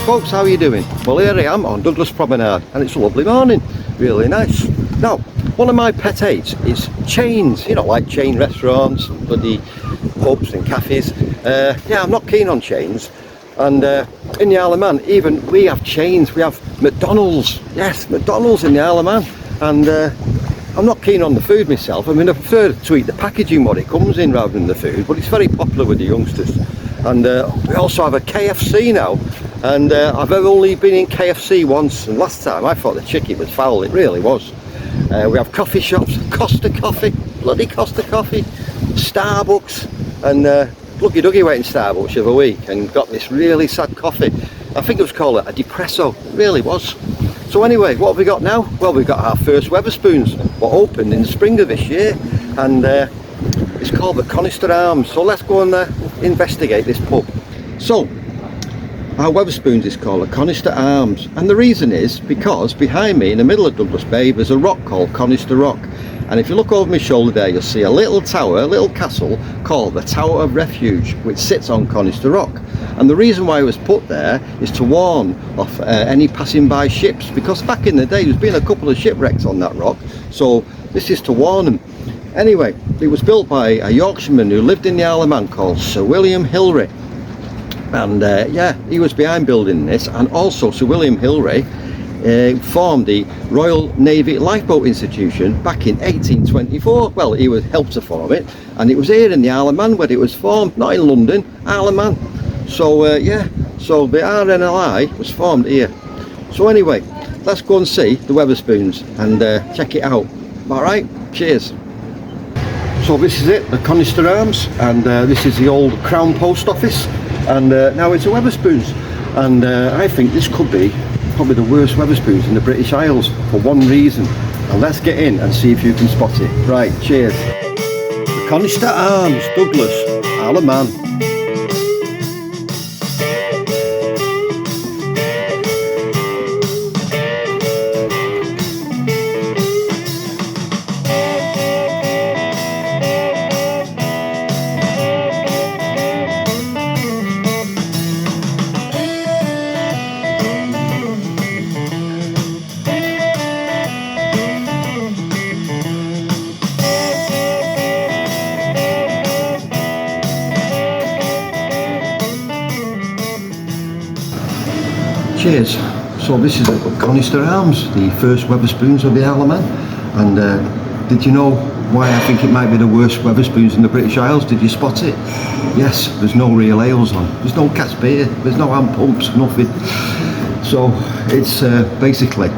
folks, how are you doing? Well, here I am on Douglas Promenade and it's a lovely morning, really nice. Now, one of my pet hates is chains, you know, like chain restaurants, bloody pubs and cafes. Yeah, I'm not keen on chains. And in the Isle of Man, even we have chains. We have McDonald's, yes, McDonald's in the Isle of Man. And I'm not keen on the food myself. I mean, I prefer to eat the packaging, what it comes in, rather than the food, but it's very popular with the youngsters. And we also have a KFC now, and I've only been in KFC once, and last time I thought the chicken was foul. It really was. We have coffee shops, Costa Coffee, bloody Costa Coffee, Starbucks, and Lucky Dougie went in Starbucks the other week and got this really sad coffee. I think it was called a depresso, it really was. So anyway, what have we got now? Well, we've got our first Wetherspoons, what opened in the spring of this year, and it's called the Conister Arms. So let's go and investigate this pub. So our Wetherspoons is called the Conister Arms, and the reason is because behind me in the middle of Douglas Bay there's a rock called Conister Rock, and if you look over my shoulder there you'll see a little tower, a little castle called the Tower of Refuge, which sits on Conister Rock. And the reason why it was put there is to warn off any passing by ships, because back in the day there's been a couple of shipwrecks on that rock, so this is to warn them. Anyway, it was built by a Yorkshireman who lived in the Isle of Man called Sir William Hilary, and yeah, he was behind building this. And also Sir William Hilary formed the Royal Navy Lifeboat Institution back in 1824. Well, he was helped to form it, and it was here in the Isle of Man where it was formed, not in London, Isle of Man. So yeah, so the RNLI was formed here. So anyway, let's go and see the Wetherspoons and check it out. Alright, cheers. So this is it, the Conister Arms, and this is the old Crown Post Office, and now it's a Wetherspoons, and I think this could be probably the worst Wetherspoons in the British Isles for one reason, and let's get in and see if you can spot it. Right, cheers. The Conister Arms, Douglas, Isle of Man. Cheers. So this is the Conister Arms, the first Wetherspoons of the Isle of Man. And did you know why I think it might be the worst Wetherspoons in the British Isles? Did you spot it? Yes, there's no real ales on. There's no cats beer, there's no hand pumps, nothing. So it's basically,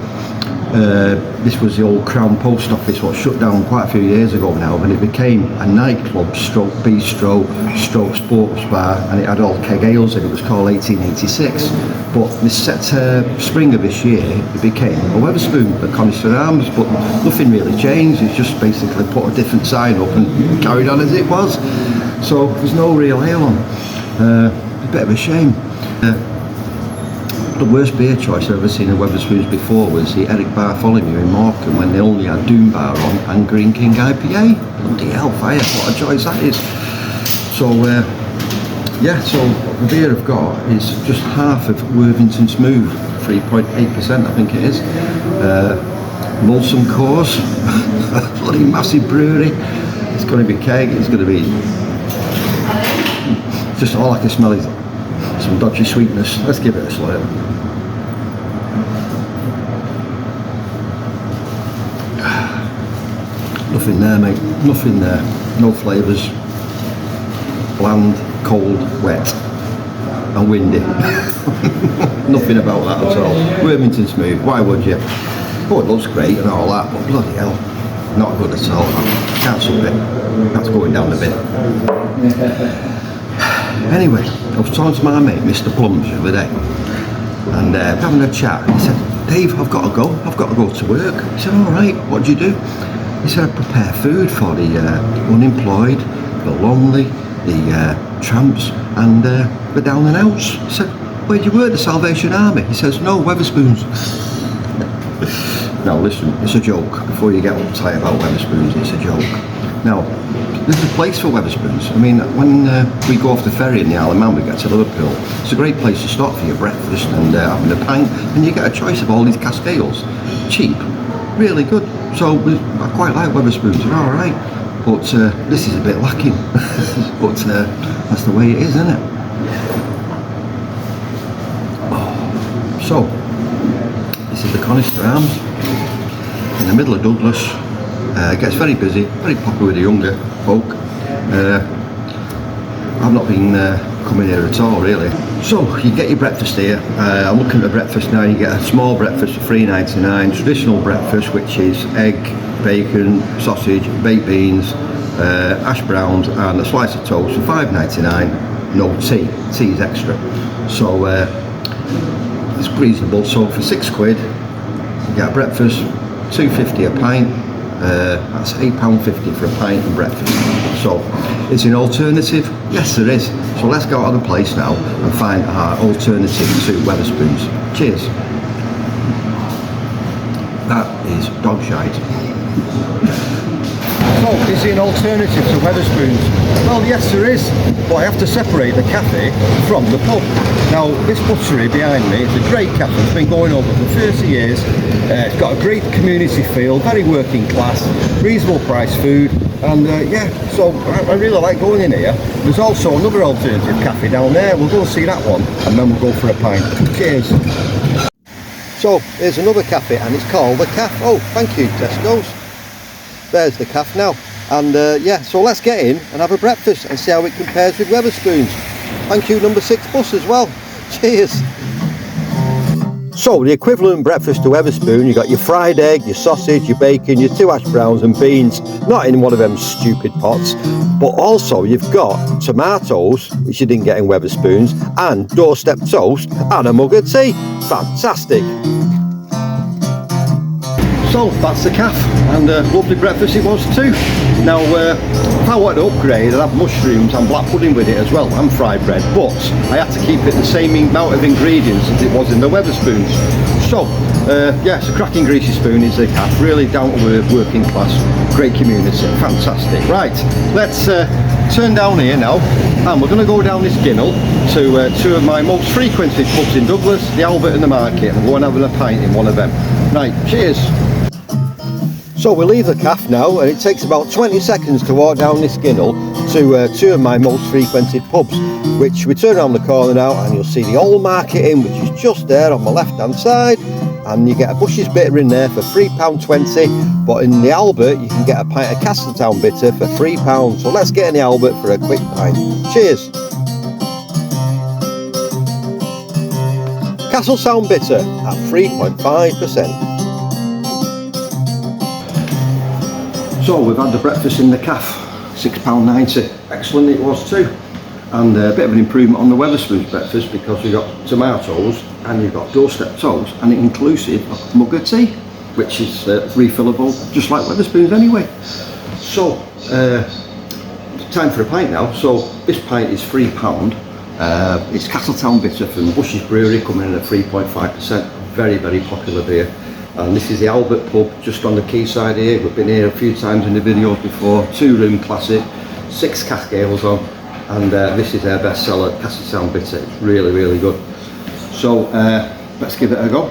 this was the old Crown Post Office, what shut down quite a few years ago now, and it became a nightclub stroke bistro stroke sports bar, and it had all keg ales in it. It was called 1886, but this spring of this year it became a Wetherspoon, the Conister Arms, but nothing really changed. It's just basically put a different sign up and carried on as it was. So there's no real ale on. A bit of a shame. The worst beer choice I've ever seen at Wetherspoons before was the Eric Bartholomew in Morecambe, when they only had Doom Bar on and Green King IPA. Bloody hellfire, what a choice that is. So yeah, so the beer I've got is just half of Worthington Smooth, 3.8% I think it is. Molson Coors, bloody massive brewery. It's going to be keg, it's going to be, just all I can smell is some dodgy sweetness. Let's give it a slurp. Nothing there, mate, nothing there, no flavours, bland, cold, wet and windy. Nothing about that at all. Worthington Smooth, why would you? Oh, it looks great and all that, but bloody hell, not good at all. Can't sub it, that's going down a bit. Anyway, I was talking to my mate, Mr. Plums, the other day, and having a chat, and he said, Dave, I've got to go to work. He said, alright, what do you do? He said, I prepare food for the unemployed, the lonely, the tramps, and the down and outs. He said, where do you work, the Salvation Army? He says, no, Wetherspoons. Now listen, it's a joke. Before you get uptight about Wetherspoons, it's a joke. Now, There's a place for Wetherspoons. I mean, when we go off the ferry in the Isle of Man, we get to Liverpool. It's a great place to stop for your breakfast and having a pint, and you get a choice of all these cask ales. Cheap, really good. So I quite like Wetherspoons. They're all right, but this is a bit lacking. But that's the way it is, isn't it? Oh. So this is the Conister Arms in the middle of Douglas. It gets very busy, very popular with the younger folk. I've not been coming here at all, really. So you get your breakfast here. I'm looking at the breakfast now. You get a small breakfast for $3.99, traditional breakfast, which is egg, bacon, sausage, baked beans, hash browns, and a slice of toast for $5.99. No tea. Tea is extra. So it's reasonable. So for £6, you get a breakfast, $2.50 a pint. That's £8.50 for a pint and breakfast. So, is there an alternative? Yes, there is. So let's go out of the place now and find our alternative to Wetherspoons. Cheers. That is dog shite. So, is there an alternative to Wetherspoons? Well, yes, there is. But I have to separate the cafe from the pub. Now, this butchery behind me is a great cafe. It's been going over for 30 years. It's got a great community feel, very working class, reasonable price food, and yeah, so I really like going in here. There's also another alternative cafe down there. We'll go and see that one, and then we'll go for a pint. Cheers. So, here's another cafe, and it's called The Caf. Oh, thank you, Tesco's. There's The Caf now. And yeah, so let's get in and have a breakfast and see how it compares with Wetherspoons. Thank you, number 6 bus as well. Cheers. So the equivalent breakfast to Wetherspoon, you got your fried egg, your sausage, your bacon, your 2 hash browns and beans, not in one of them stupid pots, but also you've got tomatoes, which you didn't get in Wetherspoons, and doorstep toast and a mug of tea. Fantastic. So that's the Caf, and a lovely breakfast it was too. Now if I wanted to upgrade, I'd have mushrooms and black pudding with it as well, and fried bread, but I had to keep it the same amount of ingredients as it was in the Wetherspoons. So yeah, it's a cracking greasy spoon is the Caf, really down to earth, working class, great community, fantastic. Right, let's turn down here now, and we're going to go down this ginnel to 2 of my most frequented pubs in Douglas, the Albert and the Market, and go and have a pint in one of them. Right, cheers. So we leave the Caf now, and it takes about 20 seconds to walk down this ginnel to 2 of my most frequented pubs, which we turn around the corner now and you'll see the Old Market Inn, which is just there on the left hand side, and you get a Bush's Bitter in there for £3.20, but in the Albert you can get a pint of Castletown Bitter for £3. So let's get in the Albert for a quick pint. Cheers. Castletown Bitter at 3.5%. So we've had the breakfast in the Caf, £6.90. Excellent it was too. And a bit of an improvement on the Wetherspoons breakfast because we got tomatoes and you've got doorstep toast and it inclusive of mug of tea, which is refillable, just like Wetherspoons anyway. So, time for a pint now. So this pint is £3. It's Castletown Bitter from Bush's Brewery, coming in at 3.5%. Very, very popular beer. And this is the Albert pub, just on the quayside here. We've been here a few times in the videos before. 2-room classic, 6 cask ales on, and this is their bestseller, Castletown Bitter. It's really, really good. So let's give it a go.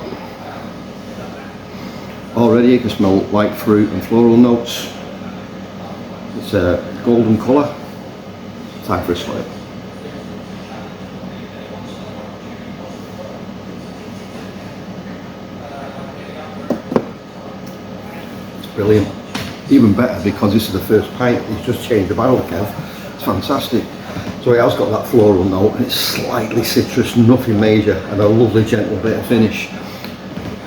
Already you can smell white fruit and floral notes. It's a golden colour. Time for a slurp. Brilliant. Even better because this is the first pint. He's just changed the barrel, Kev. It's fantastic. So it has got that floral note and it's slightly citrus, nothing major, and a lovely gentle bit of finish.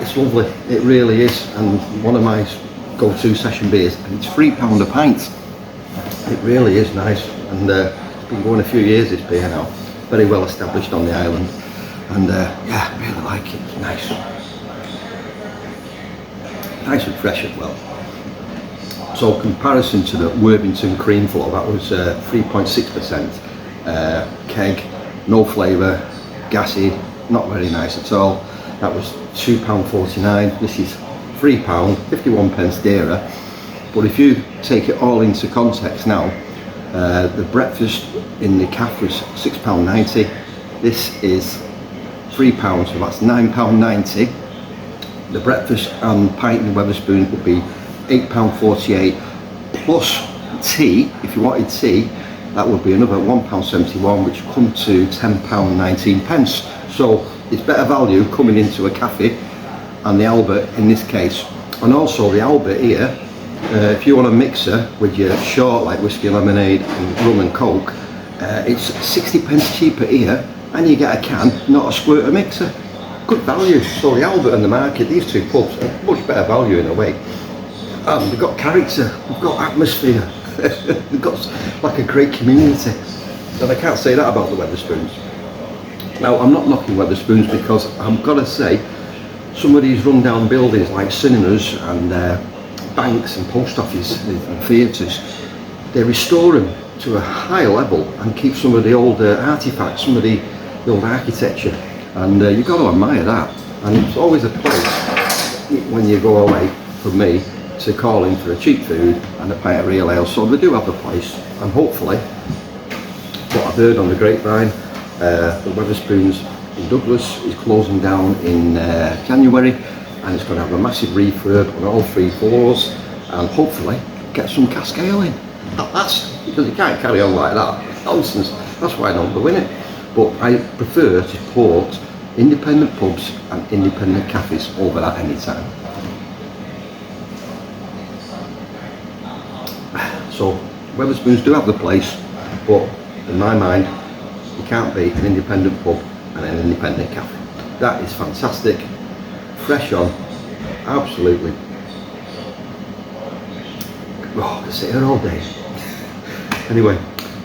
It's lovely, it really is, and one of my go-to session beers, and it's £3 a pint. It really is nice, and it's been going a few years, this beer now. Very well established on the island, and yeah, I really like it. It's nice. Nice and fresh as well. So comparison to the Worthington Cream Flow, that was 3.6%, keg, no flavour, gassy, not very nice at all. That was £2.49. This is £3, 51 pence dearer. But if you take it all into context now, The breakfast in the cafe was £6.90. This is £3, so that's £9.90. The breakfast and pint in Wetherspoons would be £8.48 plus tea. If you wanted tea, that would be another £1.71, which come to £10.19. So it's better value coming into a cafe and the Albert in this case. And also the Albert here, if you want a mixer with your short like whiskey, lemonade and rum and coke, it's 60p cheaper here, and you get a can, not a squirter mixer. Good value. So the Albert and the Market, these two pubs are much better value in a way. And they've got character, they've got atmosphere, they've got like a great community. And I can't say that about the Wetherspoons. Now I'm not knocking Wetherspoons, because I've got to say some of these rundown buildings like cinemas and banks and post offices and theatres, they restore them to a high level and keep some of the old artefacts, some of the old architecture, and you've got to admire that. And it's always a place when you go away, for me, to call in for a cheap food and a pint of real ale. So they do have a place, and hopefully, what I've heard on the grapevine, the Wetherspoons in Douglas is closing down in January, and it's going to have a massive refurb on all 3 floors, and hopefully get some cask ale in. That's because you can't carry on like that. Nonsense. That's why I don't go in it. But I prefer to support independent pubs and independent cafes over that any time. So Wetherspoons do have the place, but in my mind, you can't be an independent pub and an independent cafe. That is fantastic. Fresh on, absolutely. Oh, I could sit here all day. Anyway,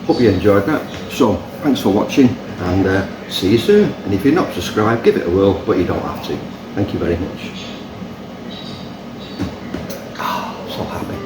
hope you enjoyed that. So, thanks for watching, and see you soon. And if you're not subscribed, give it a whirl, but you don't have to. Thank you very much. Oh, so happy.